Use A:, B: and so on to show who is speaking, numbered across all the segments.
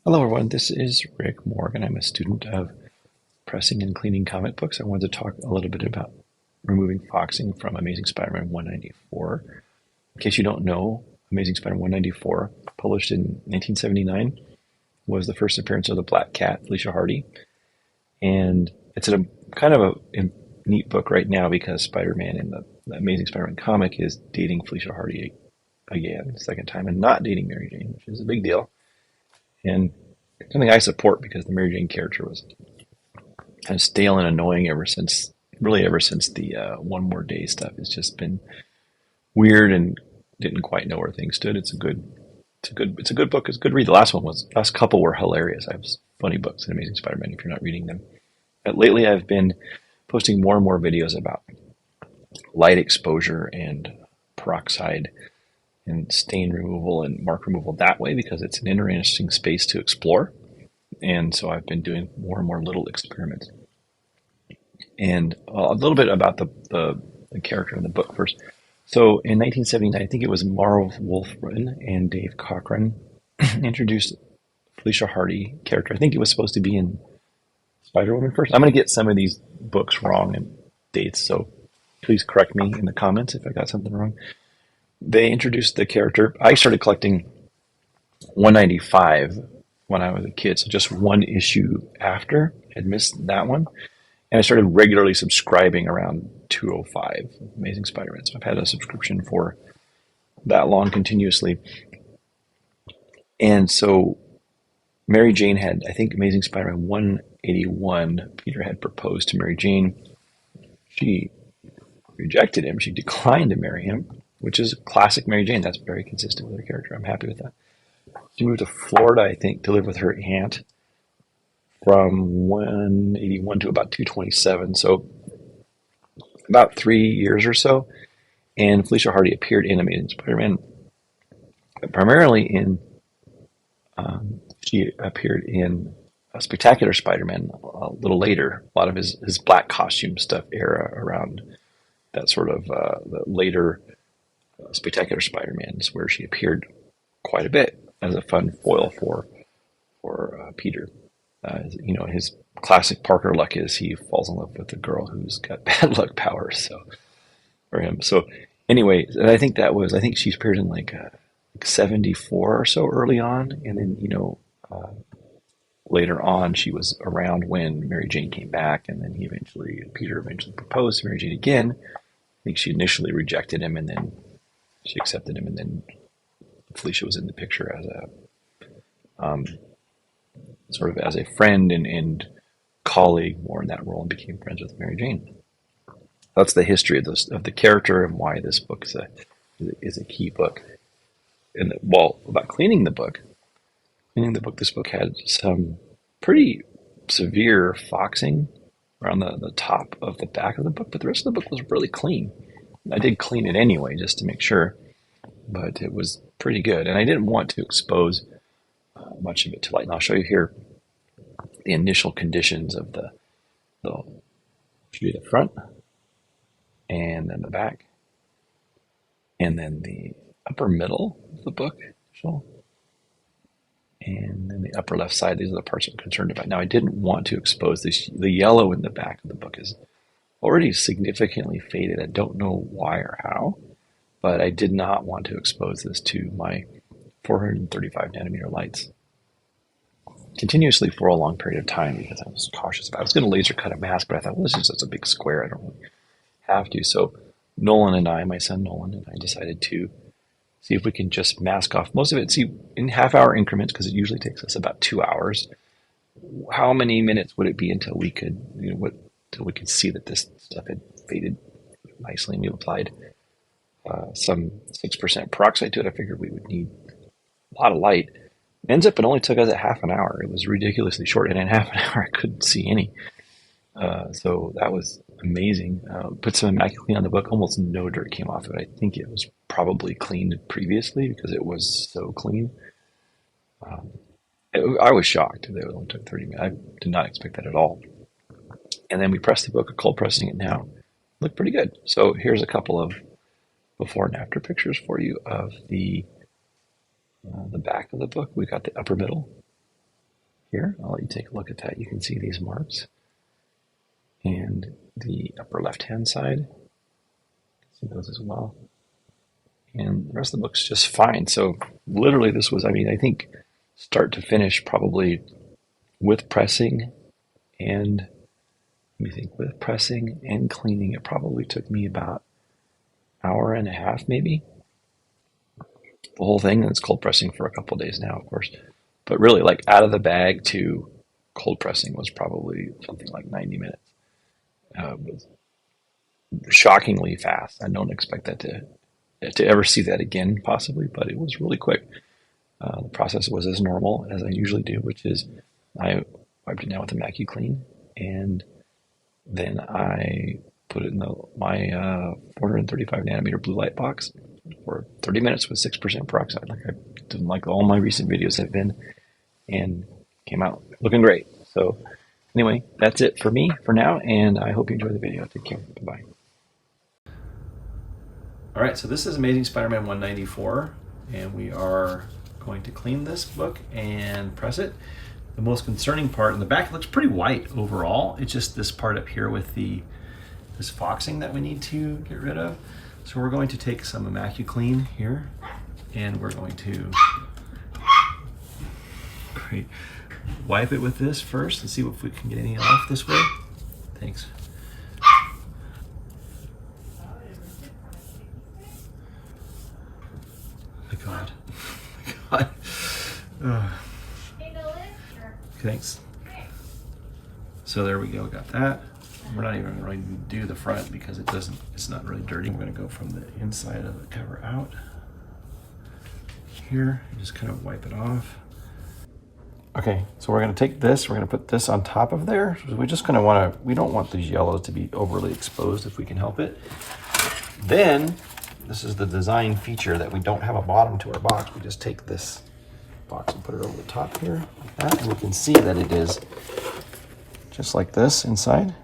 A: Hello, everyone. This is Rick Morgan. I'm a student of pressing and cleaning comic books. I wanted to talk a little bit about removing foxing from Amazing Spider-Man 194. In case you don't know, Amazing Spider-Man 194, published in 1979, was the first appearance of the Black Cat, Felicia Hardy. And it's a kind of a neat book right now because Spider-Man in the Amazing Spider-Man comic is dating Felicia Hardy again, second time, and not dating Mary Jane, which is a big deal. And something I support because the Mary Jane character was kind of stale and annoying ever since the One More Day stuff. It's just been weird and didn't quite know where things stood. It's a good book. It's a good read. Last couple were hilarious. I have funny books in Amazing Spider-Man if you're not reading them. But lately I've been posting more and more videos about light exposure and peroxide and stain removal and mark removal that way because it's an interesting space to explore. And so I've been doing more and more little experiments. And a little bit about the character in the book first. So in 1979, I think it was Marv Wolfman and Dave Cochran introduced Felicia Hardy character. I think it was supposed to be in Spider-Woman first. I'm going to get some of these books wrong and dates, so please correct me in the comments if I got something wrong. They introduced the character. I started collecting 195 when I was a kid, so just one issue after. I'd missed that one. And I started regularly subscribing around 205, Amazing Spider-Man. So I've had a subscription for that long continuously. And so Mary Jane had, I think, Amazing Spider-Man 181. Peter had proposed to Mary Jane. She rejected him. She declined to marry him, which is classic Mary Jane. That's very consistent with her character. I'm happy with that. She moved to Florida, I think, to live with her aunt from 181 to about 227. So about 3 years or so. And Felicia Hardy appeared in Amazing Spider-Man, primarily she appeared in Spectacular Spider-Man a little later. A lot of his black costume stuff era around that sort of the later Spectacular Spider-Mans, where she appeared quite a bit as a fun foil for Peter. His classic Parker luck is he falls in love with a girl who's got bad luck powers. So for him. So anyway, and I think she appeared in like 74 or so early on, and then later on she was around when Mary Jane came back, and then Peter eventually proposed to Mary Jane again. I think she initially rejected him, and then she accepted him, and then Felicia was in the picture as a sort of as a friend and colleague, more in that role, and became friends with Mary Jane. That's the history of the character and why this book is a key book. And about cleaning the book, this book had some pretty severe foxing around the top of the back of the book, but the rest of the book was really clean. I did clean it anyway just to make sure, but it was pretty good. And I didn't want to expose much of it to light. And I'll show you here the initial conditions of the front, and then the back, and then the upper middle of the book, and then the upper left side. These are the parts I'm concerned about. Now, I didn't want to expose this. The yellow in the back of the book is already significantly faded. I don't know why or how, but I did not want to expose this to my 435 nanometer lights continuously for a long period of time because I was cautious about it. I was going to laser cut a mask, but I thought, well, this is just a big square. I don't really have to. So my son Nolan and I decided to see if we can just mask off most of it. See, in half-hour increments, because it usually takes us about 2 hours. How many minutes would it be until we could, until we could see that this stuff had faded nicely? And we applied some 6% peroxide to it. I figured we would need a lot of light. Ends up, it only took us a half an hour. It was ridiculously short, and in half an hour I couldn't see any. So that was amazing. Put some Immacuclean on the book. Almost no dirt came off of it. I think it was probably cleaned previously because it was so clean. I was shocked that it only took 30 minutes. I did not expect that at all. And then we pressed the book, cold pressing it now. Looked pretty good. So here's a couple of before and after pictures for you of the back of the book. We got the upper middle, here. I'll let you take a look at that. You can see these marks. And the upper left-hand side, see those as well. And the rest of the book's just fine. So literally this was, I mean, I think start to finish probably with pressing and, let me think, with pressing and cleaning, it probably took me about an hour and a half maybe. The whole thing, and it's cold pressing for a couple of days now, of course. But really, like out of the bag to cold pressing was probably something like 90 minutes. It was shockingly fast. I don't expect that to ever see that again, possibly, but it was really quick. The process was as normal as I usually do, which is I wiped it down with Immacuclean, and then I put it in my 435 nanometer blue light box for 30 minutes with 6% peroxide, like I've done, like all my recent videos have been, and came out looking great. So anyway, that's it for me for now, and I hope you enjoy the video. Take care. Bye-bye. All right, so this is Amazing Spider-Man 194, and we are going to clean this book and press it. The most concerning part in the back, it looks pretty white overall. It's just this part up here with this foxing that we need to get rid of. So we're going to take some Immacuclean here, and we're going to wipe it with this first and see if we can get any off this way. Thanks. My God. My God. Thanks. So there we go, got that. We're not even going to do the front because it's not really dirty. We're going to go from the inside of the cover out here and just kind of wipe it off. Okay, so we're going to take this, we're going to put this on top of there. We just kind of want to, we don't want these yellows to be overly exposed if we can help it. Then, this is the design feature that we don't have a bottom to our box. We just take this box and put it over the top here, like that, and we can see that it is just like this inside.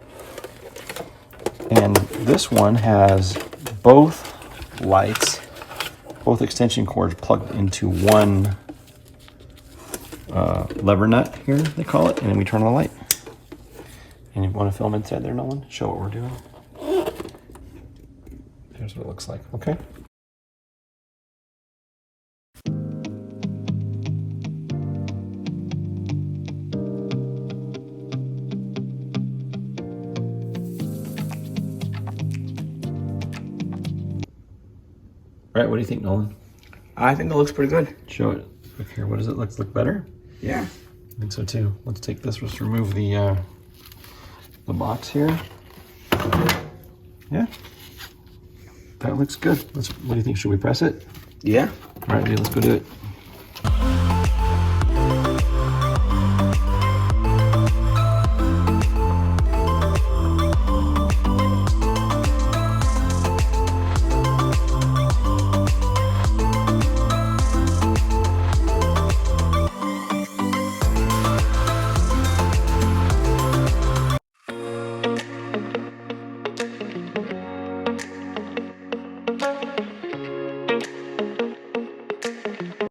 A: And this one has both lights, both extension cords plugged into one lever nut here, they call it, and then we turn on the light. And you want to film inside there, Nolan? Show what we're doing. Here's what it looks like, okay? All right, what do you think, Nolan?
B: I think it looks pretty good.
A: Show it. Look here, what does it look better?
B: Yeah.
A: I think so too. Let's take this, let's remove the box here. Yeah. That looks good. What do you think? Should we press it?
B: Yeah.
A: All right, let's go do it.